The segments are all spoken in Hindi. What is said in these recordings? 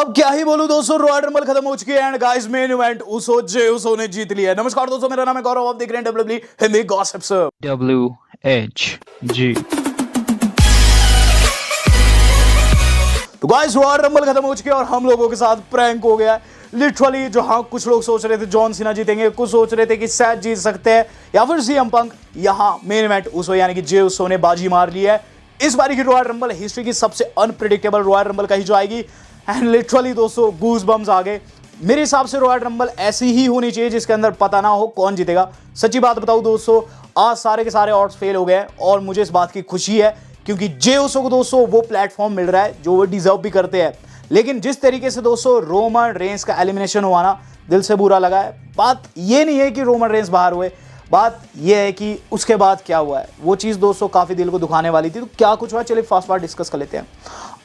अब क्या ही बोलूं दोस्तों, रॉयल रंबल खत्म हो चुकी है एंड गाइस मेन इवेंट उसो जे उसो ने जीत लिया है। नमस्कार दोस्तों, मेरा नाम है गौरव, आप देख रहे हैं डब्ल्यूडब्ल्यूई हिंदी गॉसिप्स। WHG। तो गाइस रॉयल रंबल खत्म हो चुकी है और हम लोगों के साथ प्रैंक हो गया है लिटरली। जो हाँ, कुछ लोग सोच रहे थे जॉन सीना जीतेंगे, कुछ सोच रहे थे कि सैथ जीत सकते हैं या फिर सीएम पंक। यहाँ मेन इवेंट उसो यानी कि जे उसो ने बाजी मार ली है। इस बारी की रॉयल रंबल हिस्ट्री की सबसे अनप्रिडिक्टेबल रॉयल रंबल कही जाएगी एंड लिटरली दोस्तों गूज बम्स आ गए। मेरे हिसाब से रॉयल रंबल ऐसी ही होनी चाहिए जिसके अंदर पता ना हो कौन जीतेगा। सच्ची बात बताऊं दोस्तों, आज सारे के सारे ऑड्स फेल हो गए हैं और मुझे इस बात की खुशी है क्योंकि जे उसो को दोस्तों वो प्लेटफॉर्म मिल रहा है जो वो डिजर्व भी करते हैं। लेकिन जिस तरीके से दोस्तों रोमन रेंस का एलिमिनेशन हुआ ना, दिल से बुरा लगा है। बात ये नहीं है कि रोमन रेंस बाहर हुए, बात यह है कि उसके बाद क्या हुआ है, वो चीज़ दोस्तों काफ़ी दिल को दुखाने वाली थी। तो क्या कुछ हुआ, चलिए फास्ट फास्ट डिस्कस कर लेते हैं।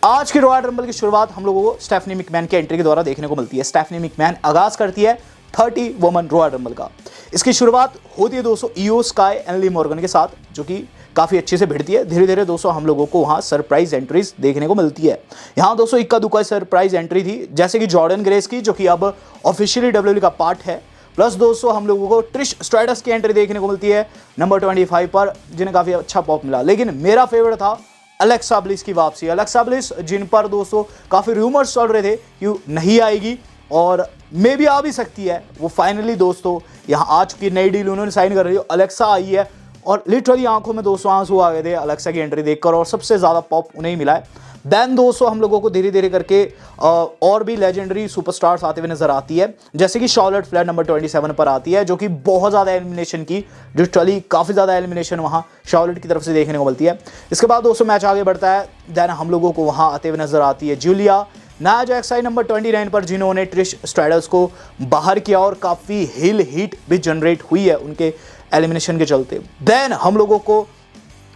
आज की रॉयल रंबल की शुरुआत हम लोगों को स्टेफनी मैकमैन के एंट्री के द्वारा देखने को मिलती है। स्टेफनी मैकमैन आगाज करती है 30 वुमन रॉयल रंबल का। इसकी शुरुआत होती है दोस्तों इयो स्काई एंड लिव मॉर्गन के साथ, जो कि काफ़ी अच्छे से भिड़ती है। धीरे धीरे दोस्तों हम लोगों को वहाँ सरप्राइज एंट्रीज देखने को मिलती है। यहाँ दोस्तों इक्का दुक्का सरप्राइज एंट्री थी, जैसे कि जॉर्डन ग्रेस की, जो कि अब ऑफिशियली डब्ल्यूडब्ल्यूई का पार्ट है। प्लस दोस्तों हम लोगों को ट्रिश स्ट्रैटस की एंट्री देखने को मिलती है नंबर 25 पर, जिन्हें काफ़ी अच्छा पॉप मिला। लेकिन मेरा फेवरेट था अलेक्सा ब्लिस की वापसी। अलेक्सा ब्लिस जिन पर दोस्तों काफ़ी रूमर्स चल रहे थे कि नहीं आएगी और मे भी आ भी सकती है, वो फाइनली दोस्तों यहाँ आ चुकी। नई डील उन्होंने साइन कर रही है, अलेक्सा आई है और लिटरली आंखों में दोस्तों आंसू आ गए थे अलेक्सा की एंट्री देखकर और सबसे ज़्यादा पॉप उन्हें ही मिला है। देन दोस्तों हम लोगों को धीरे धीरे करके और भी लेजेंडरी सुपरस्टार्स आते हुए नजर आती है, जैसे कि शार्लेट फ्लेयर नंबर 27 पर आती है, जो कि बहुत ज़्यादा एलिमिनेशन की, लिटरली काफ़ी ज़्यादा एलिमिनेशन वहाँ शार्लेट की तरफ से देखने को मिलती है। इसके बाद दोस्तों मैच आगे बढ़ता है। देन हम लोगों को वहाँ आते हुए नजर आती है जूलिया नाया जैक्स आई नंबर 29 पर, जिन्होंने ट्रिश स्ट्रैटस को बाहर किया और काफ़ी हिल हीट भी जनरेट हुई है उनके एलिमिनेशन के चलते। देन हम लोगों को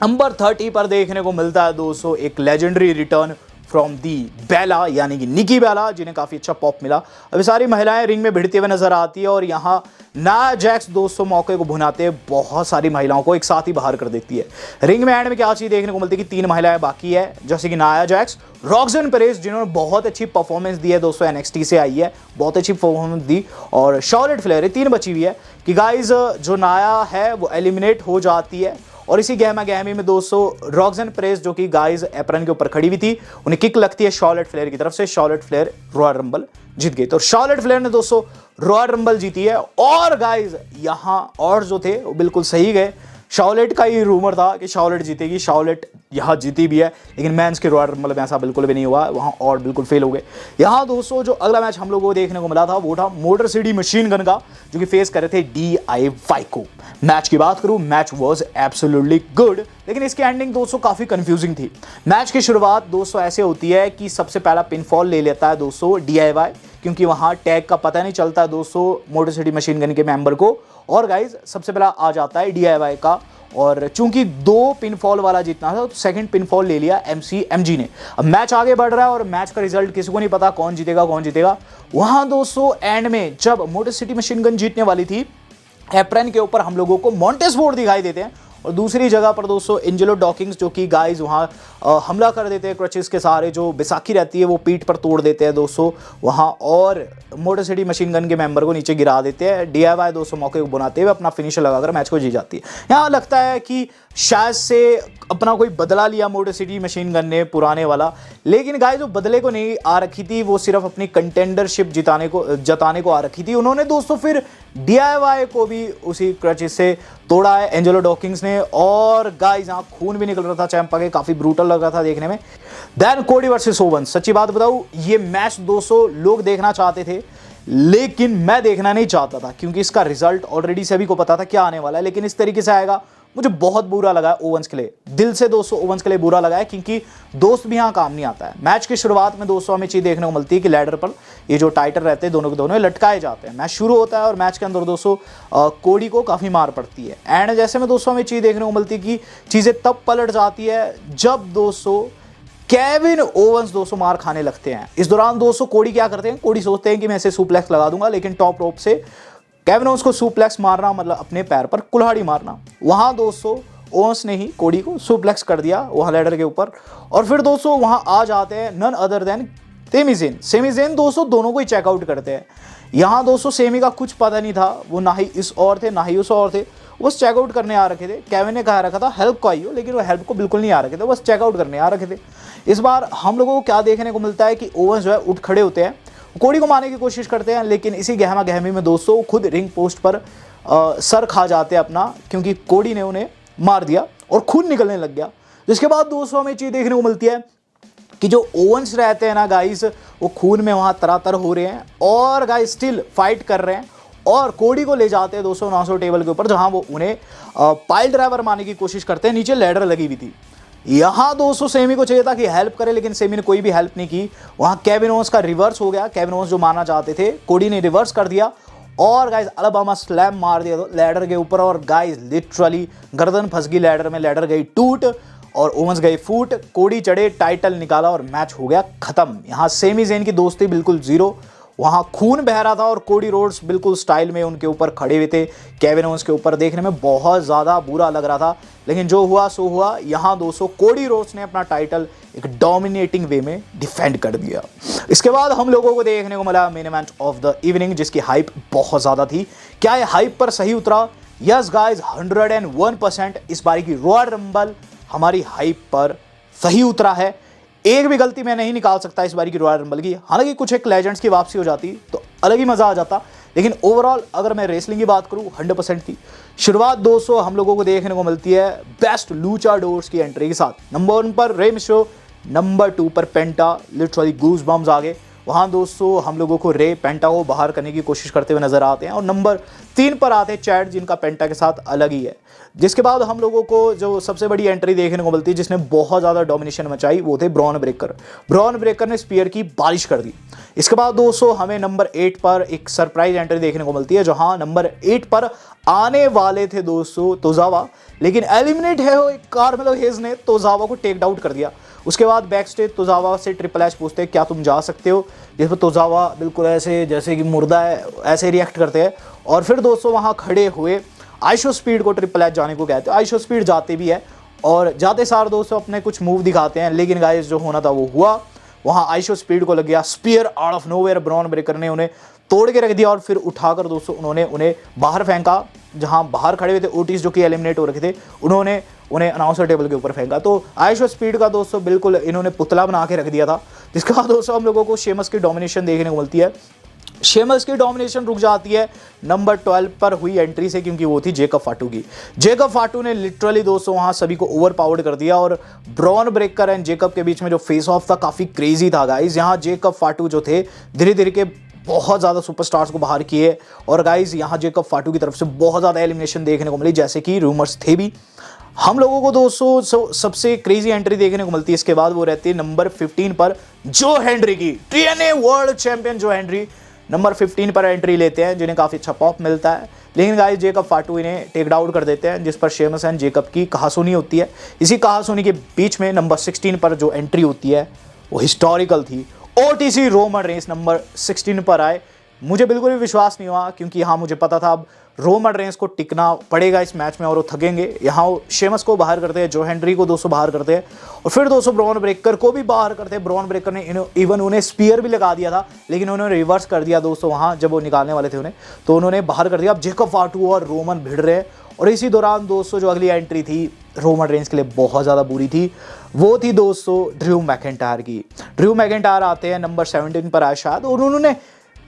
नंबर 30 पर देखने को मिलता है दोस्तों एक लेजेंडरी रिटर्न फ्रॉम दी बेला यानी कि निकी बेला, जिन्हें काफ़ी अच्छा पॉप मिला। अभी सारी महिलाएं रिंग में भिड़ती हुए नजर आती है और यहाँ नाया जैक्स दोस्तों मौके को भुनाते बहुत सारी महिलाओं को एक साथ ही बाहर कर देती है। रिंग में एंड में क्या चीज़ देखने को मिलती है कि 3 महिलाएं बाकी है, जैसे कि नाया जैक्स, रॉक्सन पेरेज जिन्होंने बहुत अच्छी परफॉर्मेंस दी है दोस्तों, NXT से आई है, बहुत अच्छी परफॉर्मेंस दी, और शार्लेट फ्लेयर। 3 बची हुई है कि गाइज जो नाया है वो एलिमिनेट हो जाती है और इसी गहमा गहमी में दोस्तों रॉक्सन पेरेज, जो कि गाइज एप्रन के ऊपर खड़ी हुई थी, उन्हें किक लगती है शार्लेट फ्लेयर की तरफ से। शार्लेट फ्लेयर रॉयल रंबल जीत गई। तो शार्लेट फ्लेयर ने दोस्तों रॉयल रंबल जीती है और गाइज यहाँ और जो थे वो बिल्कुल सही गए। शार्लेट का ही रूमर था कि शार्लेट जीतेगी, शार्लेट यहाँ जीती भी है, लेकिन मेंस के रॉयल रंबल में ऐसा बिल्कुल भी नहीं हुआ, वहाँ और बिल्कुल फेल हो गए। यहाँ दोस्तों जो अगला मैच हम लोगों को देखने को मिला था वो था मोटर सिटी मशीन गन का, जो कि फेस कर रहे थे DIY को। मैच की बात करूँ, मैच वॉज एब्सोल्युटली गुड, लेकिन इसकी एंडिंग दोस्तों काफ़ी कंफ्यूजिंग थी। मैच की शुरुआत दोस्तों ऐसे होती है कि सबसे पहला पिनफॉल ले लेता है दोस्तों DIY, क्योंकि वहाँ टैग का पता नहीं चलता दोस्तों मोटर सिटी मशीन गन के मेंबर को, और गाइज सबसे पहला आ जाता है DIY का। और चूंकि 2 पिनफॉल वाला जीतना था तो सेकंड पिनफॉल ले लिया MG ने। अब मैच आगे बढ़ रहा है और मैच का रिजल्ट किसी को नहीं पता कौन जीतेगा। वहां दोस्तों एंड में जब मोटर सिटी मशीन गन जीतने वाली थी, एप्रन के ऊपर हम लोगों को मॉन्टेस फोर्ड दिखाई देते हैं और दूसरी जगह पर दोस्तों एंजेलो डॉकिंग्स, जो कि गाइज वहाँ हमला कर देते हैं क्रचेस के सहारे, जो बैसाखी रहती है वो पीठ पर तोड़ देते हैं दोस्तों वहाँ, और मोटर सिटी मशीन गन के मेंबर को नीचे गिरा देते हैं। DIY दोस्तों मौके को बनाते हुए अपना फिनिशर लगाकर मैच को जीत जाती है। यहाँ लगता है कि शायद से अपना कोई बदला लिया मोटर सिटी मशीन गन ने पुराने वाला, लेकिन गाइस जो बदले को नहीं आ रखी थी, वो सिर्फ अपनी कंटेंडरशिप जताने को आ रखी थी। उन्होंने दोस्तों फिर DIY को भी उसी क्रचेस से तोड़ा है एंजेलो डॉकिंग्स ने, और गाइस यहाँ खून भी निकल रहा था चैंपा के, काफी ब्रूटल लग रहा था देखने में। देन कोडी वर्सेस ओवन, सच्ची बात बताऊं ये मैच दोस्तों लोग देखना चाहते थे, लेकिन मैं देखना नहीं चाहता था क्योंकि इसका रिजल्ट ऑलरेडी सभी को पता था क्या आने वाला है, लेकिन इस तरीके से आएगा मुझे बहुत बुरा लगा है ओवंस के लिए, दिल से दोस्तों ओवंस के लिए बुरा लगा है, क्योंकि दोस्त भी यहाँ काम नहीं आता है। मैच की शुरुआत में दोस्तों हमें चीज़ देखने को मिलती है कि लैडर पर ये जो टाइटल रहते हैं दोनों के दोनों लटकाए जाते हैं। मैच शुरू होता है और मैच के अंदर दोस्तों कोडी को काफ़ी मार पड़ती है एंड जैसे में दोस्तों हमें चीज़ देखने को मिलती है कि चीज़ें तब पलट जाती है जब दोस्तों केविन ओवंस दोस्तों मार खाने लगते हैं। इस दौरान दोस्तों कोडी क्या करते हैं, कोडी सोचते हैं कि मैं इसे सुप्लेक्स लगा दूंगा, लेकिन टॉप रोप से केविन ओवंस को सुप्लेक्स मारना मतलब अपने पैर पर कुल्हाड़ी मारना, वहां दोस्तों ओवंस ने ही कोडी को सुप्लेक्स कर दिया वहां लैडर के ऊपर। और फिर दोस्तों वहां आ जाते हैं none other than Sami Zayn दोस्तों दोनों को ही चेकआउट करते हैं। यहाँ दोस्तों सेमी का कुछ पता नहीं था, वो ना ही इस और थे ना ही उस और थे, वो बस चेकआउट करने आ रखे थे। केविन ने कहा रखा था हेल्प को आई हो, लेकिन वो हेल्प को बिल्कुल नहीं आ रखे थे, बस चेकआउट करने आ रखे थे। इस बार हम लोगों को क्या देखने को मिलता है कि ओवेंस जो है उठ खड़े होते हैं, कोडी को मारने की कोशिश करते हैं, लेकिन इसी गहमा गहमी में दोस्तों खुद रिंग पोस्ट पर सर खा जाते हैं अपना, क्योंकि कोडी ने उन्हें मार दिया और खून निकलने लग गया। जिसके बाद दोस्तों हमें चीज़ देखने को मिलती है कि जो ओवेंस रहते हैं ना गाइस, वो खून में वहाँ तरातर हो रहे हैं और गाइस स्टिल फाइट कर रहे हैं और कोडी को ले जाते हैं दोस्तों अनाउंसर टेबल के ऊपर, जहाँ वो उन्हें पाइल ड्राइवर मारने की कोशिश करते हैं। नीचे लैडर लगी हुई थी। यहाँ दोस्तों सेमी को चाहिए था कि हेल्प करे, लेकिन सेमी ने कोई भी हेल्प नहीं की। वहाँ केविन ओवेंस का रिवर्स हो गया। केविन ओवेंस जो मारना चाहते थे, कोडी ने रिवर्स कर दिया और गाइस अलबामा स्लैम मार दिया लैडर के ऊपर और गाइस लिटरली गर्दन फंस गई लैडर में, लैडर गई टूट और ओवेंस गए फूट। कोडी चढ़े, टाइटल निकाला और मैच हो गया खत्म। यहाँ सेमी ज़ेन की दोस्ती बिल्कुल जीरो, वहाँ खून बह रहा था और कोडी रोड्स बिल्कुल स्टाइल में उनके ऊपर खड़े हुए थे केविन ओवेंस के ऊपर। देखने में बहुत ज़्यादा बुरा लग रहा था, लेकिन जो हुआ सो हुआ। यहाँ दोस्तों कोडी रोड्स ने अपना टाइटल एक डोमिनेटिंग वे में डिफेंड कर दिया। इसके बाद हम लोगों को देखने को मिला main event of the evening, जिसकी हाइप बहुत ज़्यादा थी। क्या ये हाइप पर सही उतरा? यस गाइज 101% इस बारी की रॉयल रंबल हमारी हाइप पर सही उतरा है। एक भी गलती मैं नहीं निकाल सकता इस बारी की रॉयल रंबल की। हालांकि कुछ एक लेजेंड्स की वापसी हो जाती तो अलग ही मजा आ जाता, लेकिन ओवरऑल अगर मैं रेसलिंग की बात करूं 100% थी। शुरुआत दोस्तों हम लोगों को देखने को मिलती है बेस्ट लूचाडोर्स की एंट्री के साथ। नंबर 1 पर रे मिस्टेरियो, नंबर 2 पर पेंटा, लिटरली गूज बम्स आ गए। वहाँ दोस्तों हम लोगों को रे पेंटा को बाहर करने की कोशिश करते हुए नजर आते हैं और नंबर 3 पर आते हैं चैट, जिनका पेंटा के साथ अलग ही है। जिसके बाद हम लोगों को जो सबसे बड़ी एंट्री देखने को मिलती है जिसने बहुत ज़्यादा डोमिनेशन मचाई, वो थे ब्रॉन ब्रेकर। ब्रॉन ब्रेकर ने स्पीयर की बारिश कर दी। इसके बाद दोस्तों हमें नंबर 8 पर एक सरप्राइज एंट्री देखने को मिलती है, जहाँ नंबर 8 पर आने वाले थे दोस्तों तोजावा, लेकिन एलिमिनेट है वो एक कार्मेलो हेज ने तोजावा को टेक डाउन कर दिया। उसके बाद बैक स्टेज तोजावा से ट्रिपल एच पूछते हैं क्या तुम जा सकते हो, जिस पर तोजावा बिल्कुल ऐसे जैसे कि मुर्दा है ऐसे रिएक्ट करते हैं और फिर दोस्तों वहाँ खड़े हुए आइशो स्पीड को ट्रिपल एच जाने को कहते हैं। आइशो स्पीड जाते भी है और जाते सार दोस्तों अपने कुछ मूव दिखाते हैं, लेकिन गाइस जो होना था वो हुआ। वहाँ आइशो स्पीड को लग गया spear out of nowhere. Bron Breakker ने उन्हें तोड़ के रख दिया और फिर उठाकर दोस्तों उन्होंने उन्हें बाहर फेंका, जहां बाहर खड़े हुए थे ओटिस जो कि एलिमिनेट हो रखे थे, उन्होंने उन्हें अनाउंसर टेबल के ऊपर फेंका। तो आइशो स्पीड का दोस्तों बिल्कुल इन्होंने पुतला बना के रख दिया था। जिसके बाद दोस्तों हम लोगों को शेमस की डोमिनेशन देखने को मिलती है। शेमस की डोमिनेशन रुक जाती है नंबर 12 पर हुई एंट्री से, क्योंकि वो थी जेकब फाटू की। जेकब फाटू ने लिटरली दोस्तों वहां सभी को ओवर पावर्ड कर दिया और ब्रॉन ब्रेकर एंड जेकब के बीच में जो फेस ऑफ था काफ़ी क्रेजी था गाइज। यहाँ जेकब फाटू जो थे धीरे धीरे के बहुत ज़्यादा सुपरस्टार्स को बाहर किए और गाइज यहाँ जेकब फाटू की तरफ से बहुत ज़्यादा एलिमिनेशन देखने को मिली, जैसे कि रूमर्स थे भी। हम लोगों को दोस्तों सबसे क्रेजी एंट्री देखने को मिलती है। इसके बाद वो रहती है नंबर 15 पर जो हेनरी की, TNA वर्ल्ड चैंपियन जो हेनरी नंबर 15 पर एंट्री लेते हैं, जिन्हें काफ़ी अच्छा पॉप मिलता है। लेकिन गाइस जेकब फाटू इन्हें टेक डाउन कर देते हैं, जिस पर शेमस एंड जेकब की कहासुनी होती है। इसी कहासुनी के बीच में नंबर 16 पर जो एंट्री होती है वो हिस्टोरिकल थी। OTC रोमन रेंस नंबर 16 पर आए। मुझे बिल्कुल भी विश्वास नहीं हुआ, क्योंकि यहाँ मुझे पता था अब रोमन रेंस को टिकना पड़ेगा इस मैच में और वो थकेंगे। यहाँ वो शेमस को बाहर करते हैं, जो हेनरी को दोस्तों बाहर करते हैं और फिर दोस्तों ब्रॉन ब्रेकर को भी बाहर करते हैं। ब्रॉन ब्रेकर ने इवन उन्हें स्पीयर भी लगा दिया था, लेकिन उन्होंने रिवर्स कर दिया दोस्तों। वहाँ जब वो निकालने वाले थे उन्हें, तो उन्होंने बाहर कर दिया। अब जेकब फाटू और रोमन भिड़ रहे हैं और इसी दौरान दोस्तों जो अगली एंट्री थी रोमन रेंस के लिए बहुत ज़्यादा बुरी थी, वो थी दोस्तों ड्रू मैकिंटायर की। ड्रू मैकिंटायर आते हैं नंबर 17 पर आए शायद, और उन्होंने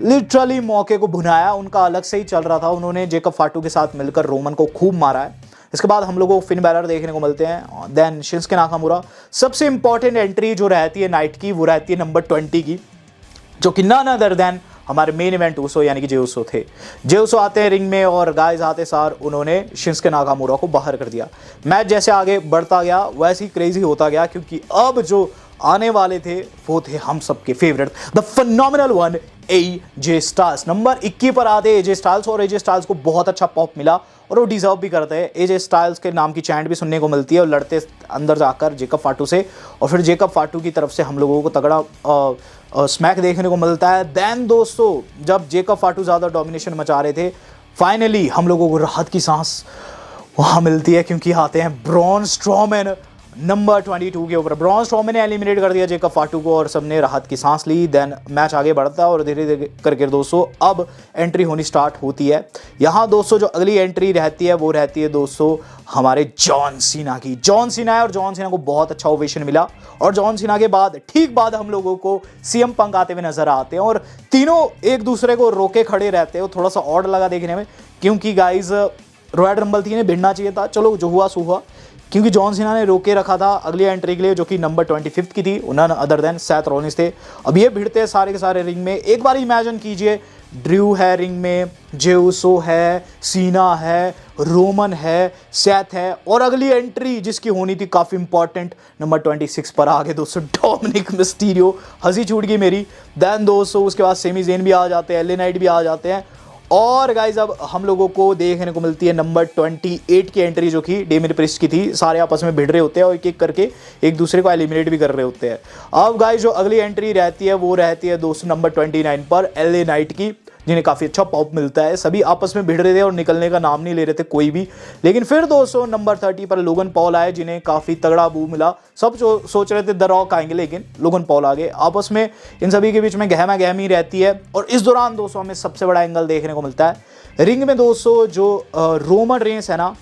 लिटरली मौके को भुनाया। उनका अलग से ही चल रहा था, उन्होंने जेकब फाटू के साथ मिलकर रोमन को खूब मारा है। इसके बाद हम लोगों को फिन बैलर देखने को मिलते हैं, देन शिंस्के नाकामुरा। सबसे इंपॉर्टेंट एंट्री जो रहती है नाइट की, वो रहती है नंबर 20 की, जो कि नन अदर देन हमारे मेन इवेंट ऊसो यानी कि जे ऊसो थे। जे ऊसो आते हैं रिंग में और गाइस आते सार उन्होंने शिंस्के नाकामुरा को बाहर कर दिया। मैच जैसे आगे बढ़ता गया वैसे ही क्रेजी होता गया, क्योंकि अब जो आने वाले थे वो थे हम सबके favourite the phenomenal one AJ styles. Number 21 पर आते AJ स्टाइल्स और AJ स्टाइल्स को बहुत अच्छा पॉप मिला और वो डिजर्व भी करते हैं। AJ स्टाइल्स के नाम की चैंट भी सुनने को मिलती है और लड़ते अंदर जाकर जेकब फाटू से, और फिर जेकब फाटू की तरफ से हम लोगों को तगड़ा स्मैक देखने को मिलता है। देन दोस्तों जब जेकब फाटू ज़्यादा डोमिनेशन मचा रहे थे, फाइनली हम लोगों को राहत की सांस वहाँ मिलती है, क्योंकि आते हैं ब्रॉन स्ट्रॉमैन नंबर 22 के ऊपर। ब्रॉन स्ट्रोमैन ने एलिमिनेट कर दिया जेकब फाटू को और सबने राहत की सांस ली। देन मैच आगे बढ़ता है और धीरे धीरे करके दोस्तों अब एंट्री होनी स्टार्ट होती है। यहाँ दोस्तों जो अगली एंट्री रहती है वो रहती है दोस्तों हमारे जॉन सीना की। जॉन सीना है और जॉन सीना को बहुत अच्छा ओवेशन मिला और जॉन सीना के बाद ठीक बाद हम लोगों को सीएम पंक आते हुए नजर आते हैं और तीनों एक दूसरे को रोके खड़े रहते हैं। थोड़ा सा ऑड लगा देखने में क्योंकि गाइज रॉयल रंबल थी इन्हें भिड़ना चाहिए था, चलो जो हुआ सो हुआ, क्योंकि जॉन सीना ने रोके रखा था अगली एंट्री के लिए जो कि नंबर 25 की थी, none other than Seth Rollins थे। अब ये भिड़ते हैं सारे के सारे रिंग में। एक बार इमेजिन कीजिए ड्रू है रिंग में, जे उसो है, सीना है, रोमन है, सेथ है और अगली एंट्री जिसकी होनी थी काफ़ी इंपॉर्टेंट नंबर 26 पर आ गए दोस्तों डोमिनिक मिस्टीरियो। हंसी छूट गई मेरी। देन दोस्तों उसके बाद सेमी ज़ेन भी आ जाते हैं, एलए नाइट भी आ जाते हैं और गाइज अब हम लोगों को देखने को मिलती है नंबर 28 की एंट्री जो कि डेमियन प्रिस्ट की थी। सारे आपस में भिड़ रहे होते हैं और एक एक करके एक दूसरे को एलिमिनेट भी कर रहे होते हैं। अब गाइज जो अगली एंट्री रहती है वो रहती है दोस्तों नंबर 29 पर एलए नाइट की, जिन्हें काफ़ी अच्छा पॉप मिलता है। सभी आपस में भिड़ रहे थे और निकलने का नाम नहीं ले रहे थे कोई भी। लेकिन फिर दोस्तों नंबर 30 पर लोगन पॉल आए जिन्हें काफ़ी तगड़ा बू मिला। सब जो सोच रहे थे द रॉक आएंगे लेकिन लोगन पॉल आ गए। आपस में इन सभी के बीच में गहमा गहमी रहती है और इस दौरान दोस्तों हमें सबसे बड़ा एंगल देखने को मिलता है रिंग में दोस्तों जो रोमन रेंस है ना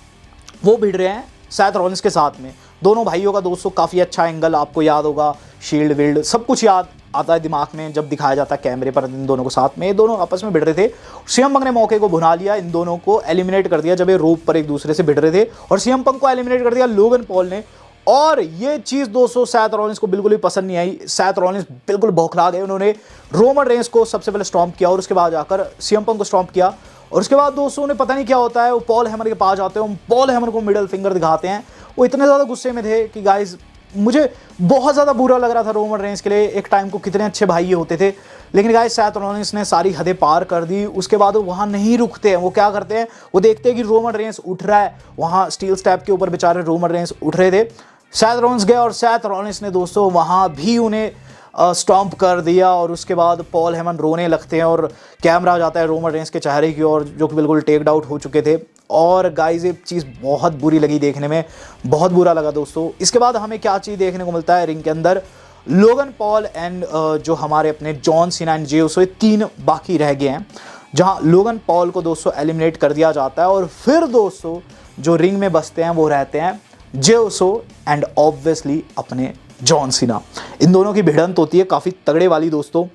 वो भिड़ रहे हैं सेथ रॉलिंस के साथ में। दोनों भाइयों का दोस्तों काफ़ी अच्छा एंगल आपको याद होगा, शील्ड विल्ड सब कुछ याद आता है दिमाग में जब दिखाया जाता है कैमरे पर इन दोनों को साथ में। ये दोनों आपस में भिड़ रहे थे। सीएम पंक ने मौके को भुना लिया, इन दोनों को एलिमिनेट कर दिया जब ये रोप पर एक दूसरे से भिड़ रहे थे और सीएम पंक को एलिमिनेट कर दिया लोगन पॉल ने। और ये चीज़ दोस्तों सेथ रॉलिंस को बिल्कुल भी पसंद नहीं आई। सेथ रॉलिंस बिल्कुल बौखला गए। उन्होंने रोमन रेंस को सबसे पहले स्टॉम्प किया और उसके बाद जाकर सीएम पंक को स्टॉम्प किया और उसके बाद दोस्तों उन्हें पता नहीं क्या होता है, वो पॉल हेमर के पास जाते हैं, पॉल हेमर को मिडल फिंगर दिखाते हैं। वो इतने ज़्यादा गुस्से में थे कि गाइज मुझे बहुत ज़्यादा बुरा लग रहा था रोमन रेंस के लिए। एक टाइम को कितने अच्छे भाई ये होते थे लेकिन गाइस सेथ रॉलिंस ने सारी हदें पार कर दी। उसके बाद वो वहाँ नहीं रुकते हैं। वो क्या करते हैं, वो देखते हैं कि रोमन रेंस उठ रहा है, वहाँ स्टील स्टैप के ऊपर बेचारे रोमन रेंस उठ रहे थे। सेथ रॉलिंस गए और सेथ रॉलिंस ने दोस्तों वहाँ भी उन्हें स्टॉम्प कर दिया और उसके बाद पॉल हेमन रोने लगते हैं और कैमरा जाता है रोमन रेंस के चेहरे की ओर जो कि बिल्कुल टेक आउट हो चुके थे। और गाइस ये चीज़ बहुत बुरी लगी देखने में, बहुत बुरा लगा दोस्तों। इसके बाद हमें क्या चीज़ देखने को मिलता है रिंग के अंदर, लोगन पॉल एंड जो हमारे अपने जॉन सीना एंड जे उसो, ये तीन बाकी रह गए हैं जहां लोगन पॉल को दोस्तों एलिमिनेट कर दिया जाता है और फिर दोस्तों जो रिंग में बसते हैं वो रहते हैं जे उसो एंड ऑब्वियसली अपने जॉन सीना। इन दोनों की भिड़ंत होती है काफ़ी तगड़े वाली दोस्तों।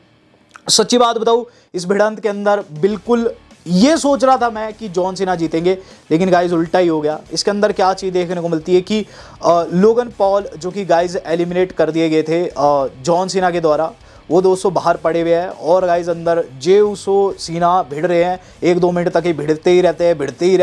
सच्ची बात बताऊं इस भिड़ंत के अंदर बिल्कुल ये सोच रहा था मैं कि जॉन सीना जीतेंगे लेकिन गाइज उल्टा ही हो गया। इसके अंदर क्या चीज़ देखने को मिलती है कि लोगन पॉल जो कि गाइज एलिमिनेट कर दिए गए थे जॉन सीना के द्वारा, वो दोस्तों बाहर पड़े हुए हैं और गाइज अंदर जे उसो सीना भिड़ रहे हैं। 1-2 मिनट तक ही भिड़ते ही रहते हैं, भिड़ते ही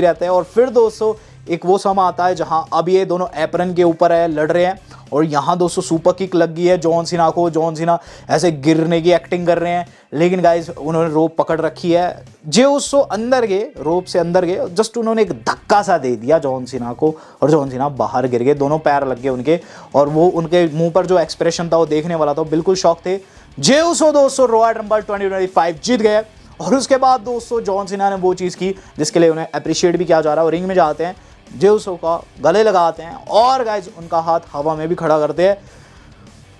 रहते हैं और फिर दोस्तों एक वो समय आता है जहां अब ये दोनों एप्रन के ऊपर है, लड़ रहे हैं और यहाँ दोस्तों सुपर किक लग गई है जॉन सीना को। जॉन सीना ऐसे गिरने की एक्टिंग कर रहे हैं लेकिन गाइज उन्होंने रोप पकड़ रखी है। जे उसो अंदर गए, रोप से अंदर गए, जस्ट उन्होंने एक धक्का सा दे दिया जॉन सीना को और जॉन सीना बाहर गिर गए। दोनों पैर लग गए उनके और वो उनके मुंह पर जो एक्सप्रेशन था वो देखने वाला था, बिल्कुल शॉक थे। जे उसो दोस्तों रॉयल रंबल 2025 जीत गए और उसके बाद दोस्तों जॉन सीना ने वो चीज़ की जिसके लिए उन्हें अप्रिशिएट भी किया जा रहा है और रिंग में जाते हैं, जे उसो का गले लगाते हैं और गाइज उनका हाथ हवा में भी खड़ा करते हैं।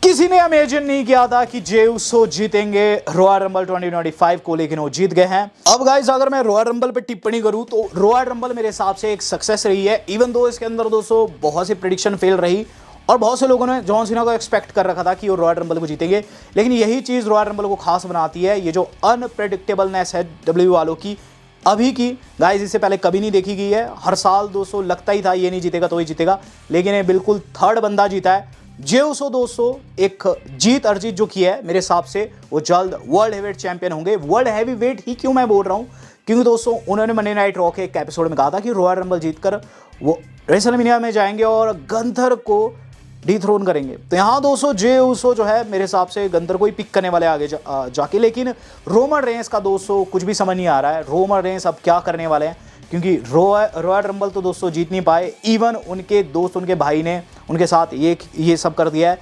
किसी ने इमेजिन नहीं किया था कि जे उसो जीतेंगे रॉयल रंबल 2025 को, लेकिन वो जीत गए हैं। अब गाइज अगर मैं रॉयल रंबल पे टिप्पणी करूं तो रॉयल रंबल मेरे हिसाब से एक सक्सेस रही है। इवन दो इसके अंदर दोस्तों बहुत सी प्रेडिक्शन फेल रही और बहुत से लोगों ने जॉन सीना को एक्सपेक्ट कर रखा था कि वो रॉयल रंबल को जीतेंगे, लेकिन यही चीज़ रॉयल रंबल को खास बनाती है, ये जो अनप्रेडिक्टेबलनेस है डब्ल्यू वालों की अभी की। गाइस इससे पहले कभी नहीं देखी गई है। हर साल दोस्तों लगता ही था ये नहीं जीतेगा तो ही जीतेगा, लेकिन ये बिल्कुल थर्ड बंदा जीता है। जे उसो दोस्तों एक जीत अर्जित जो की है मेरे हिसाब से वो जल्द वर्ल्ड हैवीवेट चैंपियन होंगे। वर्ल्ड हैवीवेट ही क्यों मैं बोल रहा हूँ, क्योंकि दोस्तों उन्होंने मंडे नाइट रॉ के एक एपिसोड में कहा था कि रॉयल रंबल जीतकर वो रेसलमेनिया में जाएंगे और गंथर को डिथ्रोन करेंगे। तो यहाँ दोस्तों जे उसो जो है मेरे हिसाब से गंथर को ही पिक करने वाले आगे जाके, लेकिन रोमन रेंस का दोस्तों कुछ भी समझ नहीं आ रहा है। रोमन रेंस अब क्या करने वाले हैं, क्योंकि रॉयल रंबल तो दोस्तों जीत नहीं पाए। इवन उनके दोस्त, उनके भाई ने उनके साथ ये सब कर दिया है।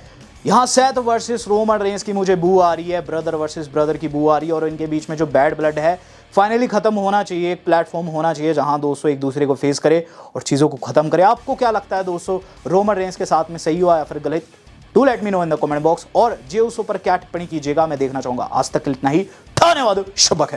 यहाँ सेथ वर्सेस रोमन रेंस की मुझे बू आ रही है, ब्रदर वर्सेस ब्रदर की बू आ रही है, और इनके बीच में जो बैड ब्लड है फाइनली खत्म होना चाहिए। एक प्लेटफॉर्म होना चाहिए जहां दोस्तों एक दूसरे को फेस करे और चीज़ों को खत्म करे। आपको क्या लगता है दोस्तों, रोमन रेंस के साथ में सही हुआ या फिर गलत? Do let me know in the comment box. और जे उसो पर क्या टिप्पणी कीजिएगा, मैं देखना चाहूंगा। आज तक इतना ही, धन्यवाद, शब्बा खैर।